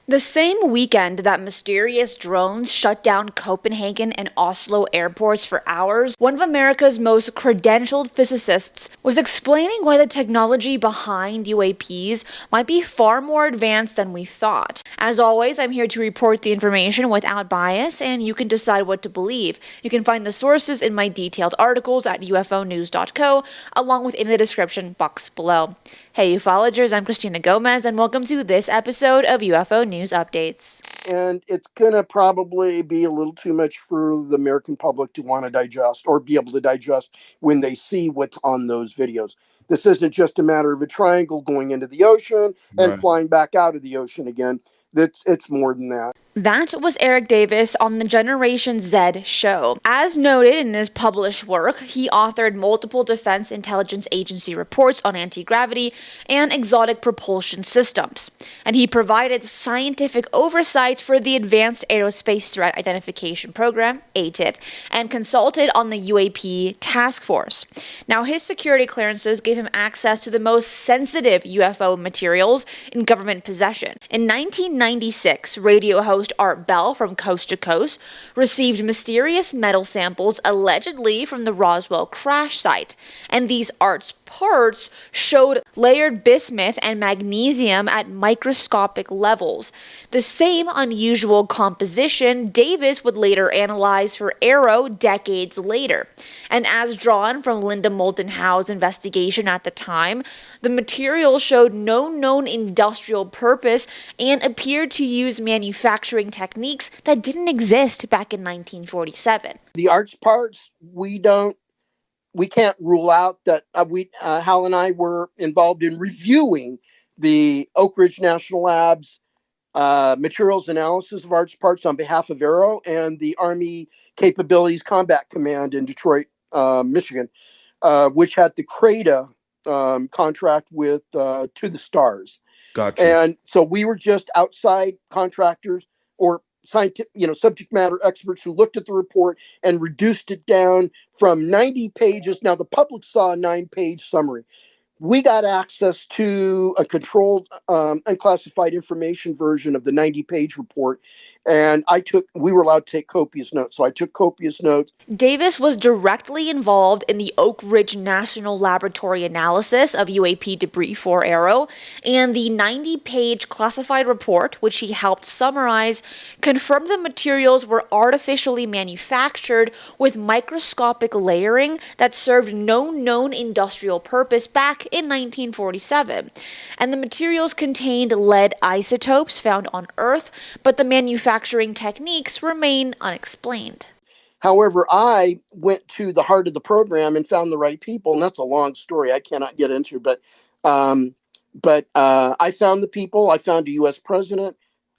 The same weekend that mysterious drones shut down Copenhagen and Oslo airports for hours, one of America's most credentialed physicists was explaining why the technology behind UAPs might be far more advanced than we thought. As always, I'm here to report the information without bias, and you can decide what to believe. You can find the sources in my detailed articles at ufonews.co, along with in the description box below. Hey ufologers, I'm Cristina Gomez, and welcome to this episode of UFO News Updates. And it's going to probably be a little too much for the American public to want to digest or be able to digest when they see what's on those videos. This isn't just a matter of a triangle going into the ocean and flying back out of the ocean again. It's more than that. That was Eric Davis on the Generation Z show. As noted in his published work, he authored multiple Defense Intelligence Agency reports on anti-gravity and exotic propulsion systems, and he provided scientific oversight for the Advanced Aerospace Threat Identification Program, ATIP, and consulted on the UAP task force. Now, his security clearances gave him access to the most sensitive UFO materials in government possession. In 1996, radio host Art Bell from Coast to Coast received mysterious metal samples allegedly from the Roswell crash site, and these Art's parts showed layered bismuth and magnesium at microscopic levels. The same unusual composition Davis would later analyze for Arrow decades later. And as drawn from Linda Moulton Howe's investigation at the time, the material showed no known industrial purpose and appeared to use manufacturing techniques that didn't exist back in 1947. The Art's parts, we can't rule out that Hal and I were involved in reviewing the Oak Ridge National Labs materials analysis of Art's parts on behalf of Arrow and the Army Capabilities Combat Command in Detroit, Michigan, which had the CRADA contract with To the Stars. Gotcha. And so we were just outside contractors or scientific, subject matter experts who looked at the report and reduced it down from 90 pages. Now, the public saw a 9-page summary. We got access to a controlled, unclassified information version of the 90-page report, and we were allowed to take copious notes, so I took copious notes. Davis was directly involved in the Oak Ridge National Laboratory analysis of UAP debris for Arrow, and the 90-page classified report, which he helped summarize, confirmed the materials were artificially manufactured with microscopic layering that served no known industrial purpose back in 1947. And the materials contained lead isotopes found on Earth, but the manufacturing techniques remain unexplained. However, I went to the heart of the program and found the right people, and that's a long story I cannot get into, but I found the people. I found a U.S. president.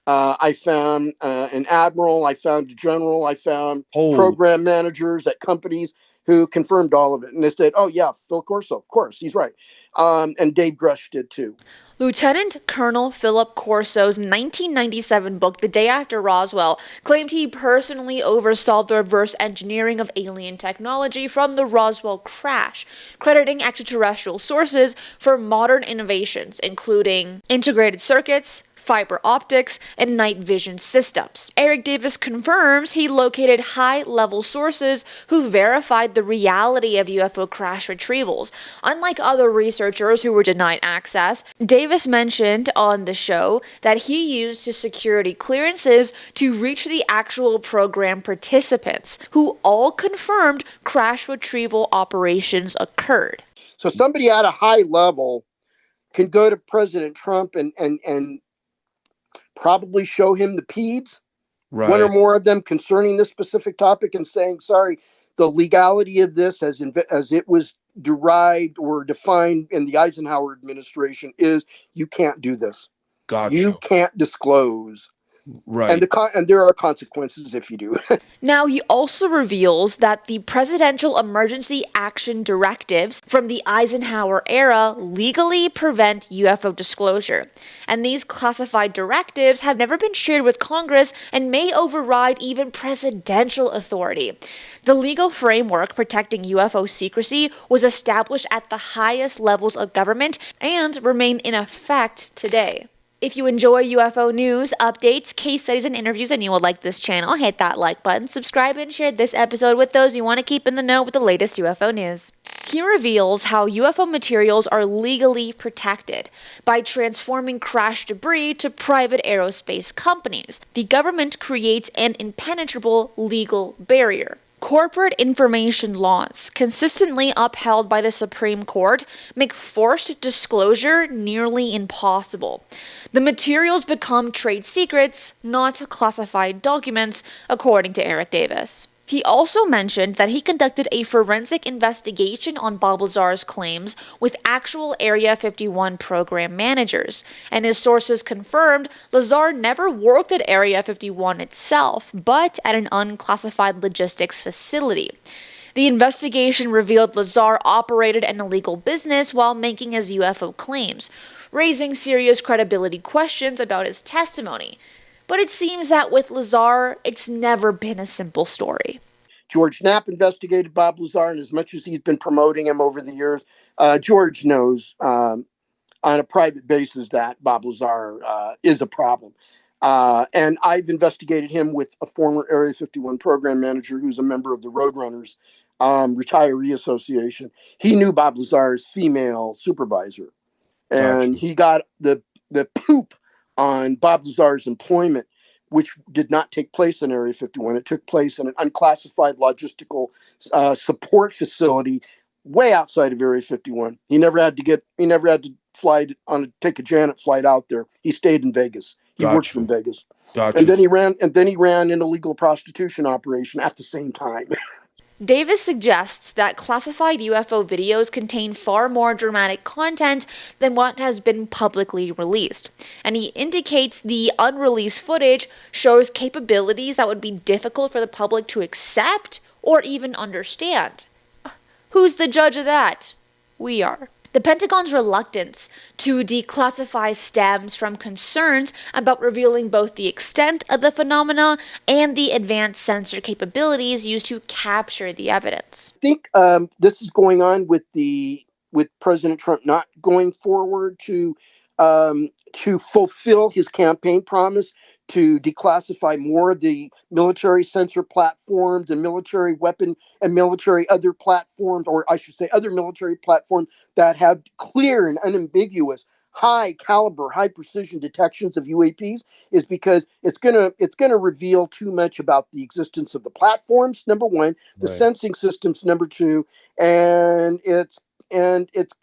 I found an admiral. I found a general. I found program managers at companies who confirmed all of it. And they said, oh, yeah, Phil Corso, of course, he's right. And Dave Grush did too. Lieutenant Colonel Philip Corso's 1997 book, The Day After Roswell, claimed he personally oversaw the reverse engineering of alien technology from the Roswell crash, crediting extraterrestrial sources for modern innovations, including integrated circuits, fiber optics, and night vision systems. Eric Davis confirms he located high-level sources who verified the reality of UFO crash retrievals. Unlike other researchers who were denied access, Davis mentioned on the show that he used his security clearances to reach the actual program participants, who all confirmed crash retrieval operations occurred. So somebody at a high level can go to President Trump and probably show him the PEDs, right, one or more of them concerning this specific topic, and saying, sorry, the legality of this as it was derived or defined in the Eisenhower administration is you can't do this. Gotcha. You can't disclose. Right. And there are consequences if you do. Now, he also reveals that the Presidential Emergency Action Directives from the Eisenhower era legally prevent UFO disclosure. And these classified directives have never been shared with Congress and may override even presidential authority. The legal framework protecting UFO secrecy was established at the highest levels of government and remain in effect today. If you enjoy UFO news, updates, case studies, and interviews, and you will like this channel, hit that like button, subscribe, and share this episode with those you want to keep in the know with the latest UFO news. He reveals how UFO materials are legally protected by transforming crash debris to private aerospace companies. The government creates an impenetrable legal barrier. Corporate information laws, consistently upheld by the Supreme Court, make forced disclosure nearly impossible. The materials become trade secrets, not classified documents, according to Eric Davis. He also mentioned that he conducted a forensic investigation on Bob Lazar's claims with actual Area 51 program managers, and his sources confirmed Lazar never worked at Area 51 itself, but at an unclassified logistics facility. The investigation revealed Lazar operated an illegal business while making his UFO claims, raising serious credibility questions about his testimony. But it seems that with Lazar, it's never been a simple story. George Knapp investigated Bob Lazar, and as much as he's been promoting him over the years, George knows on a private basis that Bob Lazar is a problem. And I've investigated him with a former Area 51 program manager who's a member of the Roadrunners Retiree Association. He knew Bob Lazar's female supervisor, and Gotcha. he got the poop on Bob Lazar's employment, which did not take place in Area 51. It took place in an unclassified logistical support facility way outside of Area 51. He never had to take a Janet flight out there. He stayed in Vegas. He worked from Vegas. Gotcha. And then he ran an illegal prostitution operation at the same time. Davis suggests that classified UFO videos contain far more dramatic content than what has been publicly released, and he indicates the unreleased footage shows capabilities that would be difficult for the public to accept or even understand. Who's the judge of that? We are. The Pentagon's reluctance to declassify stems from concerns about revealing both the extent of the phenomena and the advanced sensor capabilities used to capture the evidence. I think this is going on with President Trump not going forward to fulfill his campaign promise to declassify more of the military sensor platforms and military weapon and military other platforms, or I should say other military platforms that have clear and unambiguous high caliber, high precision detections of UAPs, is because it's gonna reveal too much about the existence of the platforms, number one, the sensing systems, number two, and it's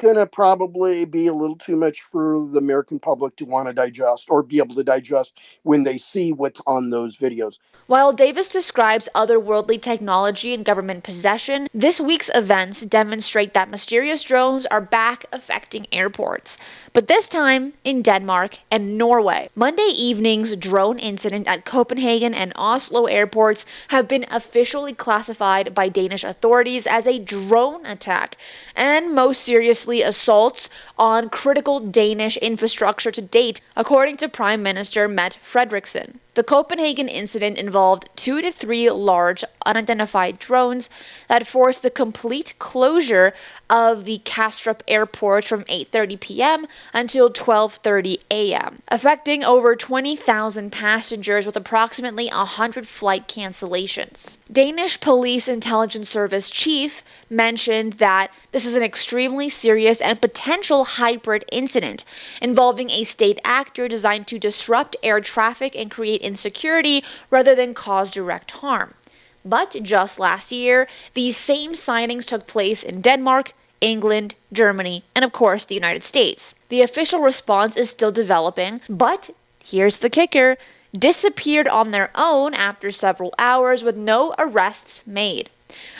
going to probably be a little too much for the American public to want to digest or be able to digest when they see what's on those videos. While Davis describes otherworldly technology in government possession, this week's events demonstrate that mysterious drones are back affecting airports, but this time in Denmark and Norway. Monday evening's drone incident at Copenhagen and Oslo airports have been officially classified by Danish authorities as a drone attack, and most seriously assaults on critical Danish infrastructure to date, according to Prime Minister Mette Frederiksen. The Copenhagen incident involved 2 to 3 large unidentified drones that forced the complete closure of the Kastrup airport from 8:30 p.m. until 12:30 a.m., affecting over 20,000 passengers with approximately 100 flight cancellations. Danish Police Intelligence Service chief mentioned that this is an extremely serious and potential hybrid incident involving a state actor designed to disrupt air traffic and create insecurity rather than cause direct harm. But just last year, these same sightings took place in Denmark, England, Germany, and of course the United States. The official response is still developing, but here's the kicker: disappeared on their own after several hours with no arrests made.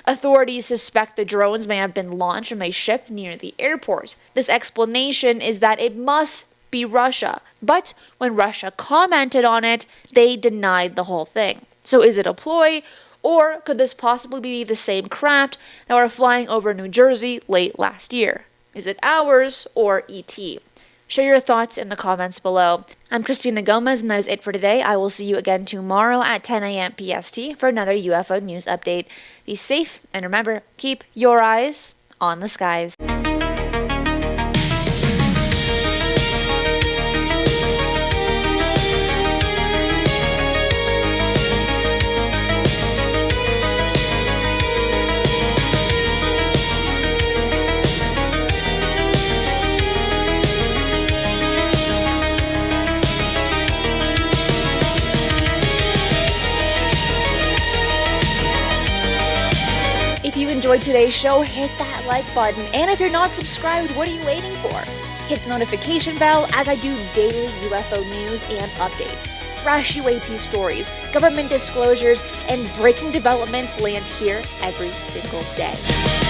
Authorities suspect the drones may have been launched from a ship near the airport. This explanation is that it must be Russia, but when Russia commented on it, they denied the whole thing. So is it a ploy, or could this possibly be the same craft that were flying over New Jersey late last year? Is it ours or ET? Share your thoughts in the comments below. I'm Cristina Gomez, and that is it for today. I will see you again tomorrow at 10 a.m. PST for another UFO news update. Be safe, and remember, keep your eyes on the skies. If you enjoyed today's show, hit that like button. And if you're not subscribed, what are you waiting for? Hit the notification bell as I do daily UFO news and updates. Fresh UAP stories, government disclosures, and breaking developments land here every single day.